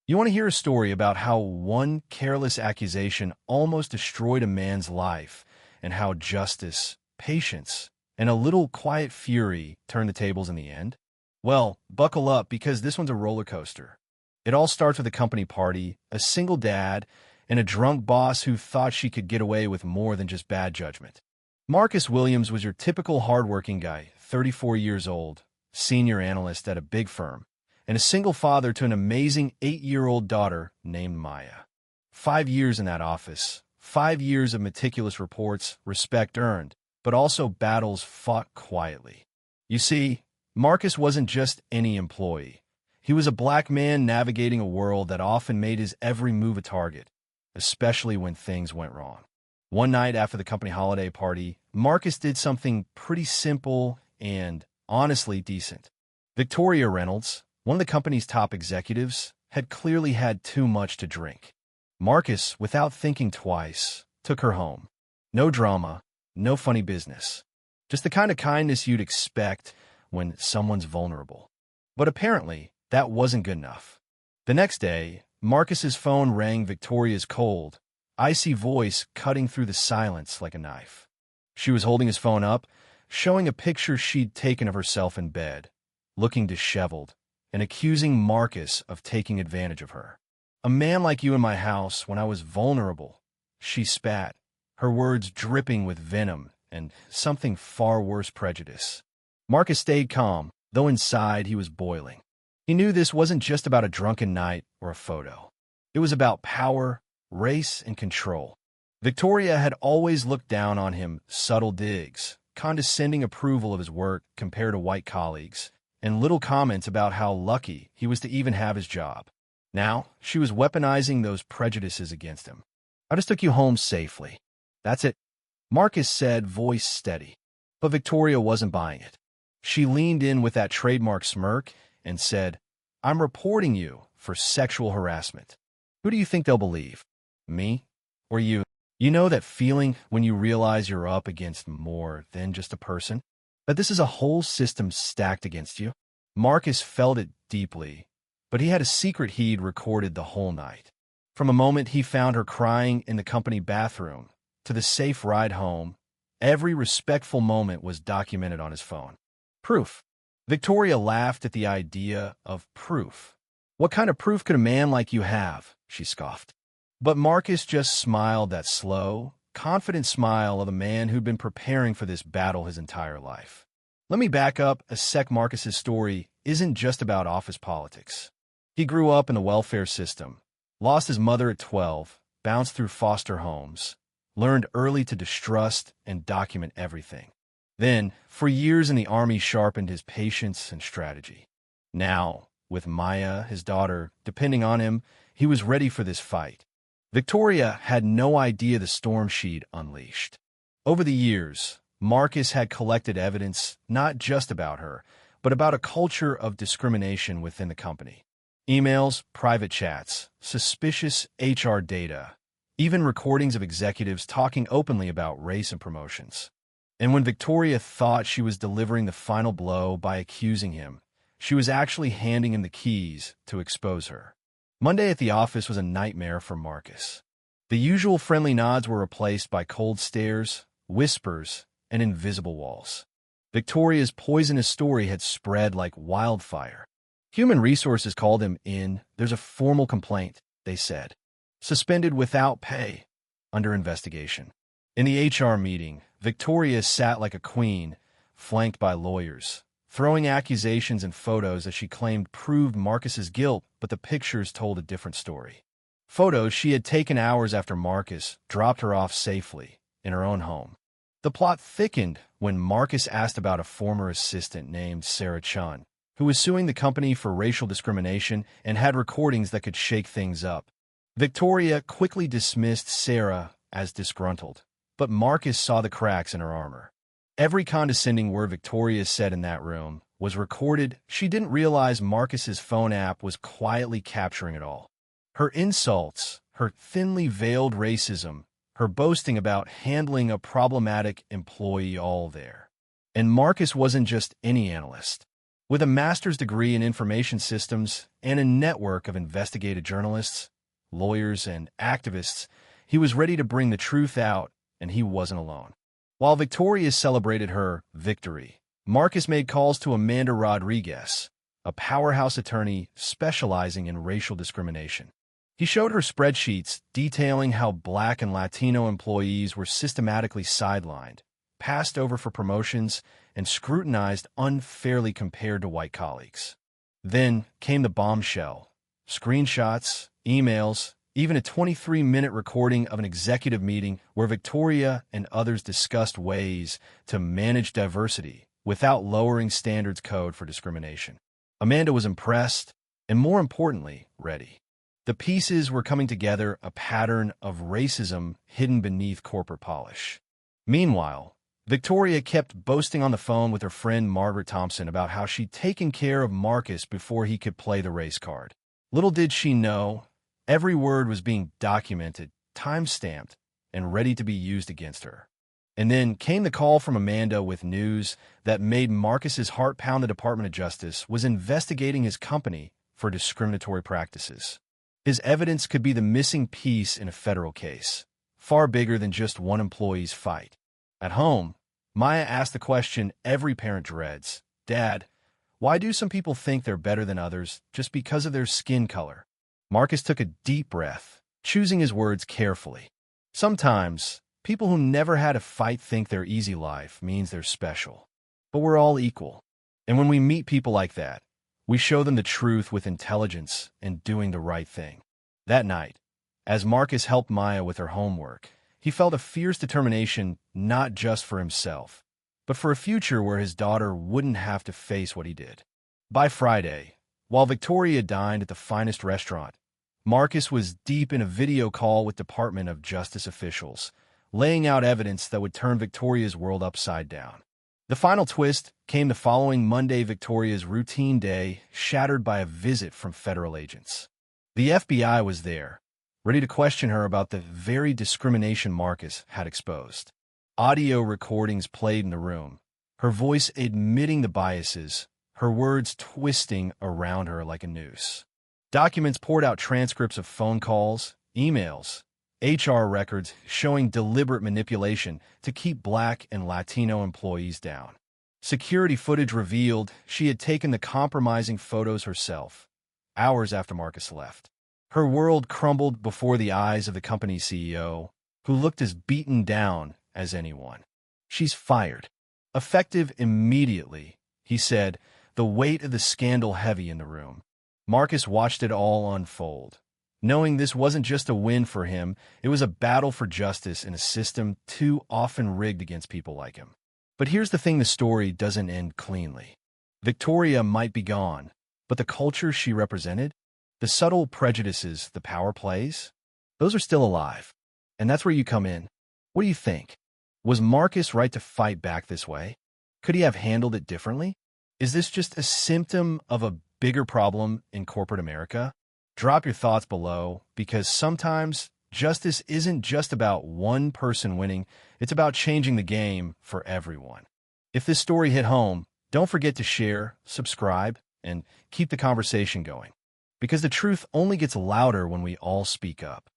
You want to hear a story about how one careless accusation almost destroyed a man's life, and how justice, patience, and a little quiet fury turned the tables in the end? Well, buckle up because this one's a roller coaster. It all starts with a company party, a single dad, and a drunk boss who thought she could get away with more than just bad judgment. Marcus Williams was your typical hardworking guy, 34 years old, senior analyst at a big firm, and a single father to an amazing 8-year-old daughter named Maya. 5 years in that office, 5 years of meticulous reports, respect earned, but also battles fought quietly. You see, Marcus wasn't just any employee. He was a black man navigating a world that often made his every move a target, especially when things went wrong. One night after the company holiday party, Marcus did something pretty simple and honestly decent. Victoria Reynolds, one of the company's top executives, had clearly had too much to drink. Marcus, without thinking twice, took her home. No drama, no funny business. Just the kind of kindness you'd expect when someone's vulnerable. But apparently, that wasn't good enough. The next day, Marcus's phone rang Victoria's cold, icy voice cutting through the silence like a knife. She was holding his phone up, showing a picture she'd taken of herself in bed, looking disheveled, and accusing Marcus of taking advantage of her. "A man like you in my house when I was vulnerable," she spat, her words dripping with venom and something far worse, prejudice. Marcus stayed calm, though inside he was boiling. He knew this wasn't just about a drunken night or a photo. It was about power, race, and control. Victoria had always looked down on him, subtle digs, condescending approval of his work compared to white colleagues, and little comments about how lucky he was to even have his job. Now, she was weaponizing those prejudices against him. "I just took you home safely. That's it," Marcus said, voice steady. But Victoria wasn't buying it. She leaned in with that trademark smirk and said, "I'm reporting you for sexual harassment. Who do you think they'll believe? Me or you?" You know that feeling when you realize you're up against more than just a person? That this is a whole system stacked against you? Marcus felt it deeply, but he had a secret he'd recorded the whole night. From a moment he found her crying in the company bathroom to the safe ride home, every respectful moment was documented on his phone. Proof. Victoria laughed at the idea of proof. "What kind of proof could a man like you have?" she scoffed. But Marcus just smiled, that slow, confident smile of a man who'd been preparing for this battle his entire life. Let me back up a sec. Marcus's story isn't just about office politics. He grew up in the welfare system, lost his mother at 12, bounced through foster homes, learned early to distrust and document everything. Then, for years in the Army, sharpened his patience and strategy. Now, with Maya, his daughter, depending on him, he was ready for this fight. Victoria had no idea the storm she'd unleashed. Over the years, Marcus had collected evidence not just about her, but about a culture of discrimination within the company. Emails, private chats, suspicious HR data, even recordings of executives talking openly about race and promotions. And when Victoria thought she was delivering the final blow by accusing him, she was actually handing him the keys to expose her. Monday at the office was a nightmare for Marcus. The usual friendly nods were replaced by cold stares, whispers, and invisible walls. Victoria's poisonous story had spread like wildfire. Human Resources called him in. "There's a formal complaint," they said. "Suspended without pay. Under investigation." In the HR meeting, Victoria sat like a queen, flanked by lawyers, throwing accusations and photos that she claimed proved Marcus's guilt, but the pictures told a different story. Photos she had taken hours after Marcus dropped her off safely in her own home. The plot thickened when Marcus asked about a former assistant named Sarah Chun, who was suing the company for racial discrimination and had recordings that could shake things up. Victoria quickly dismissed Sarah as disgruntled, but Marcus saw the cracks in her armor. Every condescending word Victoria said in that room was recorded. She didn't realize Marcus's phone app was quietly capturing it all. Her insults, her thinly veiled racism, her boasting about handling a problematic employee, all there. And Marcus wasn't just any analyst. With a master's degree in information systems and a network of investigative journalists, lawyers, and activists, he was ready to bring the truth out, and he wasn't alone. While Victoria celebrated her victory, Marcus made calls to Amanda Rodriguez, a powerhouse attorney specializing in racial discrimination. He showed her spreadsheets detailing how Black and Latino employees were systematically sidelined, passed over for promotions, and scrutinized unfairly compared to white colleagues. Then came the bombshell: screenshots, emails, even a 23-minute recording of an executive meeting where Victoria and others discussed ways to manage diversity without lowering standards code for discrimination. Amanda was impressed and, more importantly, ready. The pieces were coming together, a pattern of racism hidden beneath corporate polish. Meanwhile, Victoria kept boasting on the phone with her friend Margaret Thompson about how she'd taken care of Marcus before he could play the race card. Little did she know, every word was being documented, time-stamped, and ready to be used against her. And then came the call from Amanda with news that made Marcus's heart pound. The Department of Justice was investigating his company for discriminatory practices. His evidence could be the missing piece in a federal case, far bigger than just one employee's fight. At home, Maya asked the question every parent dreads: "Dad, why do some people think they're better than others just because of their skin color?" Marcus took a deep breath, choosing his words carefully. Sometimes, people who never had a fight think their easy life means they're special. But we're all equal. And when we meet people like that, we show them the truth with intelligence and doing the right thing. That night, as Marcus helped Maya with her homework, he felt a fierce determination not just for himself, but for a future where his daughter wouldn't have to face what he did. By Friday, while Victoria dined at the finest restaurant, Marcus was deep in a video call with Department of Justice officials, laying out evidence that would turn Victoria's world upside down. The final twist came the following Monday: Victoria's routine day shattered by a visit from federal agents. The FBI was there, ready to question her about the very discrimination Marcus had exposed. Audio recordings played in the room, her voice admitting the biases, her words twisting around her like a noose. Documents poured out: transcripts of phone calls, emails, HR records showing deliberate manipulation to keep Black and Latino employees down. Security footage revealed she had taken the compromising photos herself, hours after Marcus left. Her world crumbled before the eyes of the company's CEO, who looked as beaten down as anyone. "She's fired. Effective immediately," he said, the weight of the scandal heavy in the room. Marcus watched it all unfold, knowing this wasn't just a win for him, it was a battle for justice in a system too often rigged against people like him. But here's the thing: the story doesn't end cleanly. Victoria might be gone, but the culture she represented, the subtle prejudices the power plays, those are still alive. And that's where you come in. What do you think? Was Marcus right to fight back this way? Could he have handled it differently? Is this just a symptom of a bigger problem in corporate America? Drop your thoughts below, because sometimes justice isn't just about one person winning, it's about changing the game for everyone. If this story hit home, don't forget to share, subscribe, and keep the conversation going. Because the truth only gets louder when we all speak up.